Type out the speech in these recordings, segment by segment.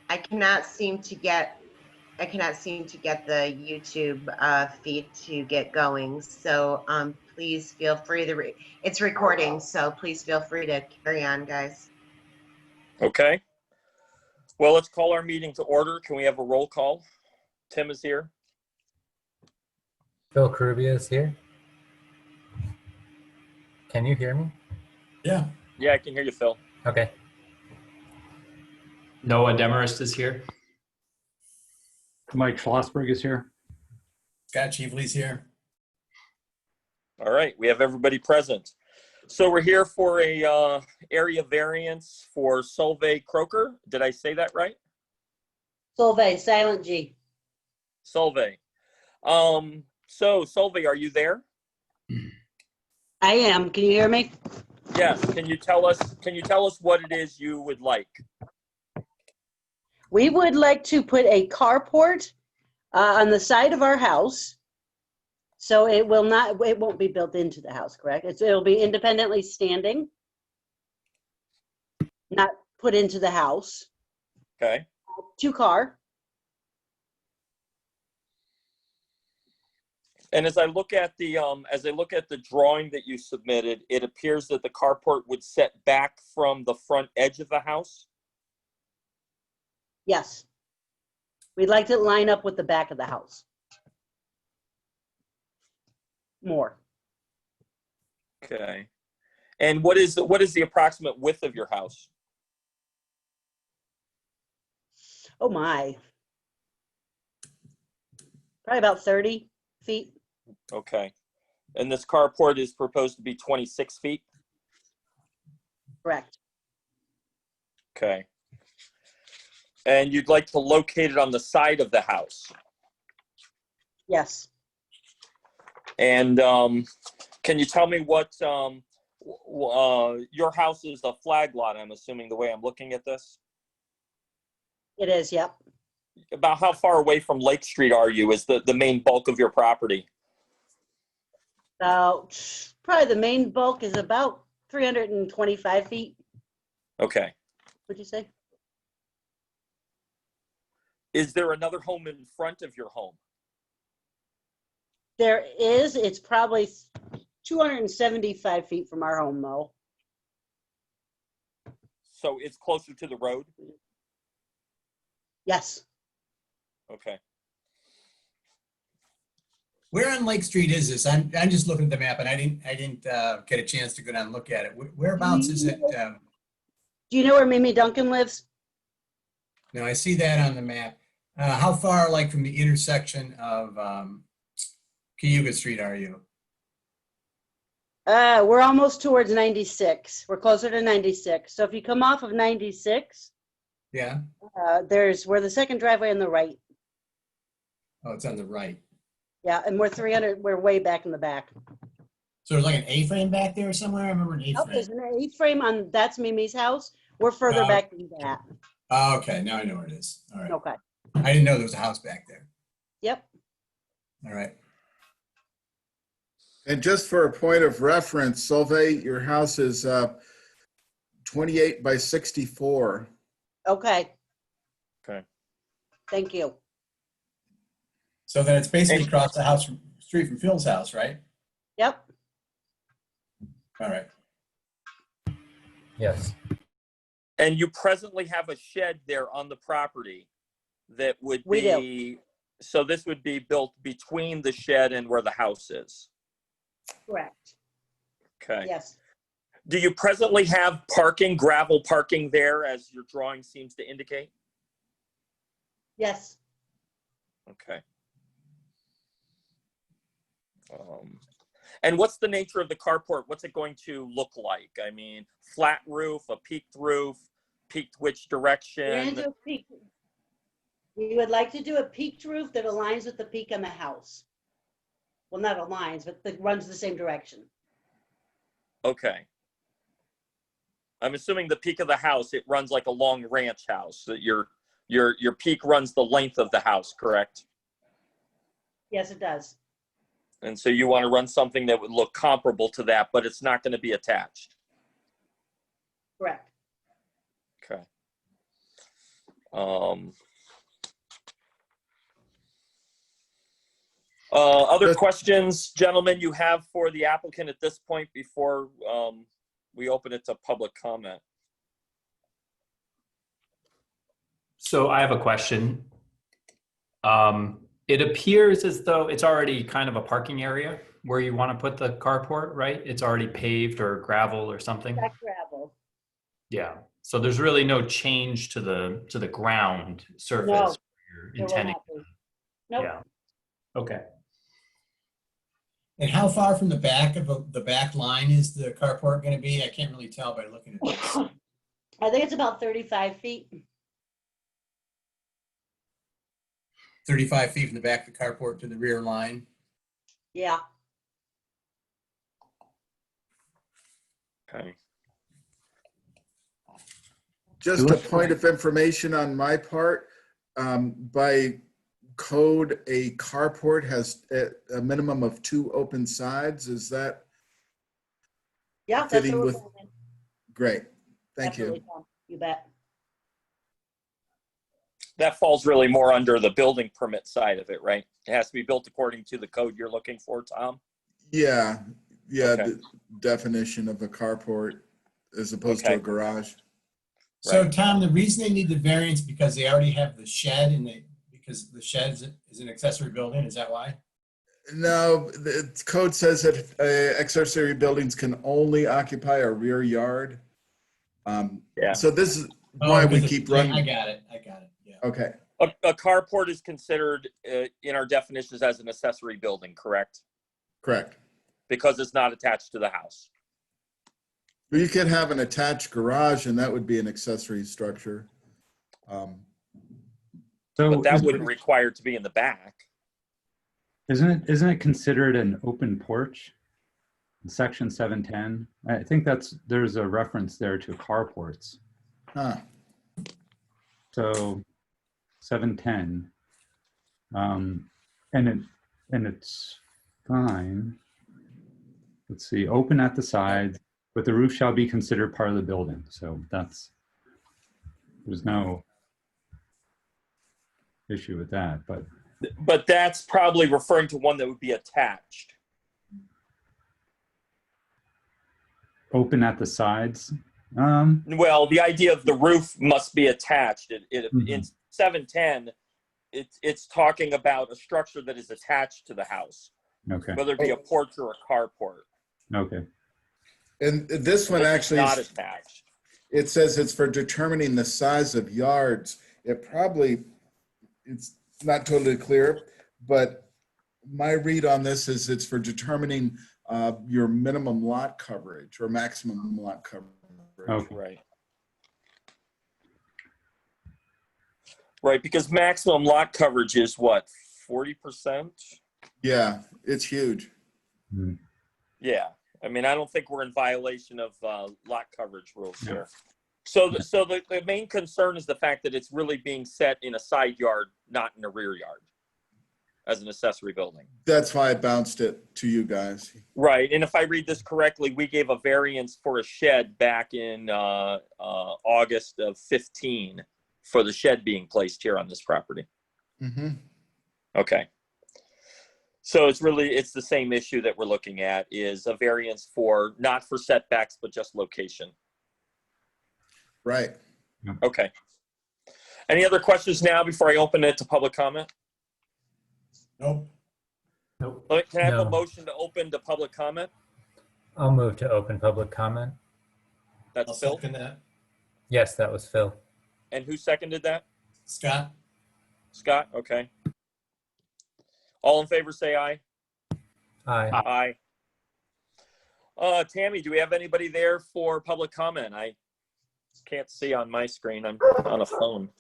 I cannot seem to get the YouTube feed to get going. So please feel free to it's recording, so please feel free to carry on, guys. Okay. Well, let's call our meeting to order. Can we have a roll call? Tim is here. Phil Carubia is here. Can you hear me? Yeah. Yeah, I can hear you, Phil. Okay. Noah Demarest is here. Mike Schlossberg is here. Scott Cheevely's here. All right, we have everybody present. So we're here for a area variance for Solveig Croker. Did I say that right? Solveig, silent G. Solveig. So Solveig, are you there? I am. Can you hear me? Yes. Can you tell us what it is you would like? We would like to put a carport on the side of our house. So it won't be built into the house, correct? It'll be independently standing, not put into the house. Okay. 2-car. And as I look at the drawing that you submitted, it appears that the carport would set back from the front edge of the house. Yes. We'd like to line up with the back of the house. More. Okay. And what is the approximate width of your house? Oh my. Probably about 30 feet. Okay. And this carport is proposed to be 26 feet? Correct. Okay. And you'd like to locate it on the side of the house? Yes. And can you tell me what your house is a flag lot, I'm assuming, the way I'm looking at this? It is, yep. About how far away from Lake Street are you? Is the main bulk of your property? Probably the main bulk is about 325 feet. Okay. What'd you say? Is there another home in front of your home? There is. It's probably 275 feet from our home, though. So it's closer to the road? Yes. Okay. Where on Lake Street is this? I'm just looking at the map, and I didn't get a chance to go down and look at it. Whereabouts is it? Do you know where Mimi Duncan lives? No, I see that on the map. How far, like, from the intersection of Cayuga Street are you? We're almost towards 96. We're closer to 96. So if you come off of 96, Yeah. we're the second driveway on the right. Oh, it's on the right. Yeah, and we're way back in the back. So there's like an A-frame back there somewhere? I remember an Oh, A-frame. there's an A-frame that's Mimi's house. We're further back than that. Oh, okay, now I know where it is. All right. Okay. I didn't know there was a house back there. Yep. All right. And just for a point of reference, Solveig, your house is 28 by 64. Okay. Okay. Thank you. So then it's basically across the street from Phil's house, right? Yep. All right. Yes. And you presently have a shed there on the property that would We be, so this would be built between the shed and where the house is. Correct. Okay. Yes. Do you presently have parking, gravel parking there, as your drawing seems to indicate? Yes. Okay. And what's the nature of the carport? What's it going to look like? I mean, flat roof, a peaked roof, peaked which direction? We would like to do a peaked roof that aligns with the peak on the house. Well, not aligns, but that runs the same direction. Okay. I'm assuming the peak of the house, it runs like a long ranch house. That your peak runs the length of the house, correct? Yes, it does. And so you want to run something that would look comparable to that, but it's not going to be attached. Correct. Okay. Other questions, gentlemen, you have for the applicant at this point before we open it to public comment? So I have a question. It appears as though it's already kind of a parking area where you want to put the carport, right? It's already paved or gravel or something. That gravel. Yeah. So there's really no change to the ground surface. No, you're there will intending. not be. Nope. Yeah. Okay. And how far from the back of the back line is the carport going to be? I can't really tell by looking at this. I think it's about 35 feet. 35 feet from the back of the carport to the rear line. Yeah. Okay. Just a point of information on my part. By code, a carport has a minimum of 2 open sides. Is that Yeah, that's fitting what we're with? doing. Great. Thank you. Absolutely, Tom. You bet. That falls really more under the building permit side of it, right? It has to be built according to the code you're looking for, Tom? Yeah. Okay. The definition of a carport as opposed to Okay. a garage. So Right. Tom, the reason they need the variance because they already have the shed because the shed is an accessory building. Is that why? No, the code says that accessory buildings can only occupy a rear yard. Yeah. So this is why we because keep yeah, running. I got it. Yeah. Okay, A carport is considered in our definitions as an accessory building, correct? correct. Because it's not attached to the house. Well, you could have an attached garage and that would be an accessory structure. So But that isn't wouldn't require it to be in the back. isn't it considered an open porch? In Section 710. I think there's a reference there to carports. Huh. So 710, and it's fine. Let's see, open at the sides, but the roof shall be considered part of the building. So there's no issue with that, But that's probably referring to one that would be attached. open at the sides. Well, the idea of the roof must be attached. In Mhm. 710, it's talking about a structure that is attached to the house, Okay, whether it be a porch or a carport. okay. And this one This is actually, not attached. it says it's for determining the size of yards. It's not totally clear, but my read on this is it's for determining your minimum lot coverage or maximum lot coverage. Okay. Right. Right, because maximum lot coverage is what, 40%? Yeah, it's huge. Mhm. Yeah. I mean, I don't think we're in violation of lot coverage rules No. here. So the main concern is the fact that it's really being set in a side yard, not in a rear yard, as an accessory building. That's why I bounced it to you guys. Right, and if I read this correctly, we gave a variance for a shed back in August of 15 for the shed being placed here on this property. Mm-hmm. Okay. So it's the same issue that we're looking at, is a variance for, not for setbacks, but just location. Right. Okay. Any other questions now before I open it to public comment? Nope. Can I have a No. motion to open to public comment? I'll move to open public comment. That's I'll Phil. second that. Yes, that was Phil. And who seconded that? Scott? Scott? Okay. All in favor, say aye. Aye. Aye. Tammy, do we have anybody there for public comment? I can't see on my screen. I'm on a phone.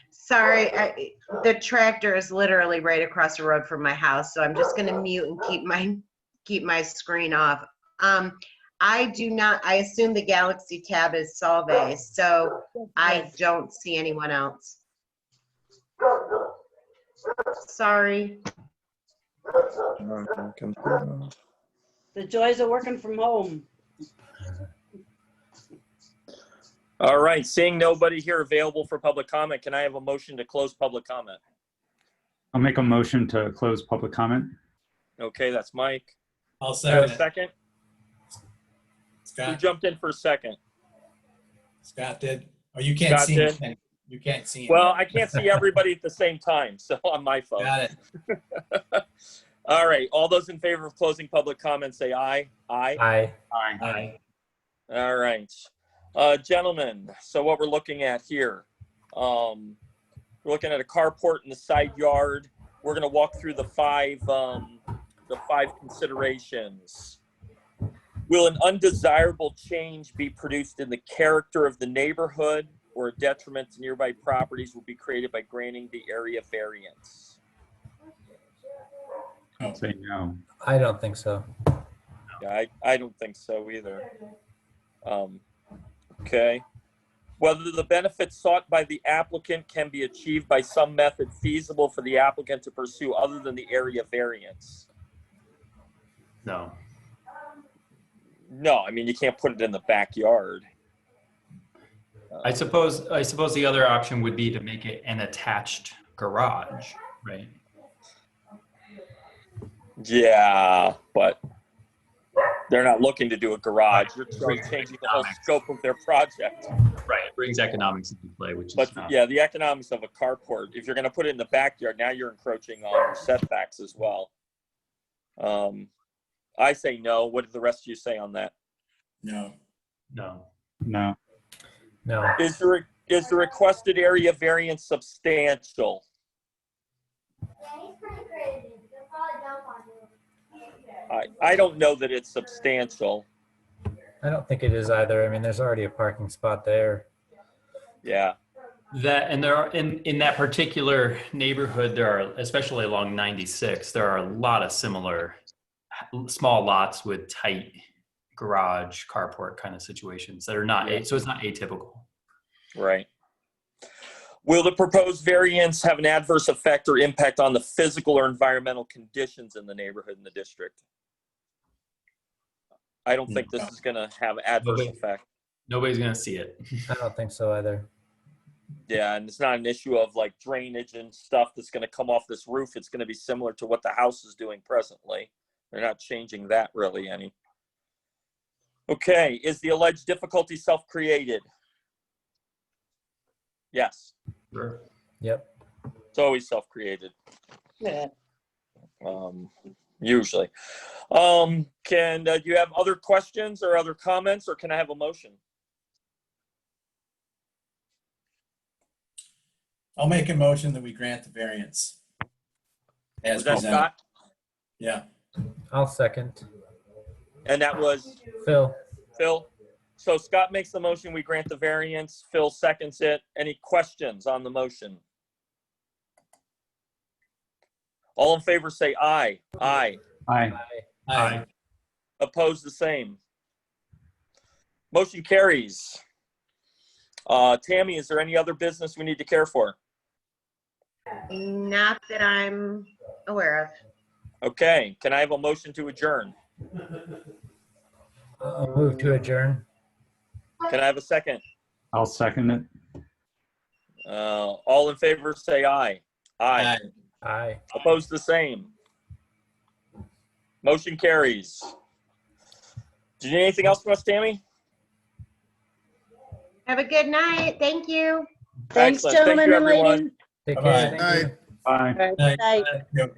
Sorry, the tractor is literally right across the road from my house, so I'm just gonna mute and keep my screen off. I assume the Galaxy tab is Solvay, so I don't see anyone else. Sorry. The joys of working from home. All right, seeing nobody here available for public comment, can I have a motion to close public comment? I'll make a motion to close public comment. Okay, that's Mike. I'll Can I have a second it. second? Who Scott, jumped in for a second? Scott did. Oh, you can't Scott see did. him. You can't see him. Well, I can't see everybody at the same time, so on my phone. Got it. All right, all those in favor of closing public comment say aye. Aye. Aye. Aye. All right. Gentlemen, so what we're looking at here, we're looking at a carport in the side yard. We're going to walk through the five considerations. Will an undesirable change be produced in the character of the neighborhood, or a detriment to nearby properties will be created by granting the area variance? I'll say no. I don't think so. Yeah, I don't think so either. Okay. Whether the benefits sought by the applicant can be achieved by some method feasible for the applicant to pursue other than the area variance. No. No, I mean, you can't put it in the backyard. I suppose the other option would be to make it an attached garage, right? Yeah, but they're not looking to do a garage. You're changing the whole scope of their project. Right. It brings economics into play, which But is not. yeah, the economics of a carport, if you're going to put it in the backyard, now you're encroaching on your setbacks as well. I say no. What did the rest of you say on that? No. No. No. No. Is the requested area variance substantial? I don't know that it's substantial. I don't think it is either. I mean, there's already a parking spot there. Yeah. That, and there are in that particular neighborhood, there are, especially along 96, there are a lot of similar small lots with tight garage, carport kind of situations that are not, so it's not atypical. Right. Will the proposed variance have an adverse effect or impact on the physical or environmental conditions in the neighborhood and the district? I don't think this is going to have adverse effect. Nobody's going to see it. I don't think so either. Yeah, and it's not an issue of like drainage and stuff that's going to come off this roof. It's going to be similar to what the house is doing presently. They're not changing that really any. Okay, is the alleged difficulty self-created? Yes. Sure. Yep. It's always self-created. Yeah. Usually. Do you have other questions or other comments, or can I have a motion? I'll make a motion that we grant the variance. As Was that presented. Scott? Yeah. I'll second. And that was Phil. Phil? So Scott makes the motion, we grant the variance. Phil seconds it. Any questions on the motion? All in favor say aye. Aye. Aye. Aye. Opposed, the same. Motion carries. Tammy, is there any other business we need to care for? Not that I'm aware of. Okay, can I have a motion to adjourn? I'll move to adjourn. Can I have a second? I'll second it. All in favor say aye. Aye. Aye. Opposed, the same. Motion carries. Do you need anything else from us, Tammy? Have a good night. Thank you. Thanks, Excellent. Thank gentlemen you, and everyone. ladies. Take Bye-bye. care. Thank you. Aye. All right. Bye. Yep.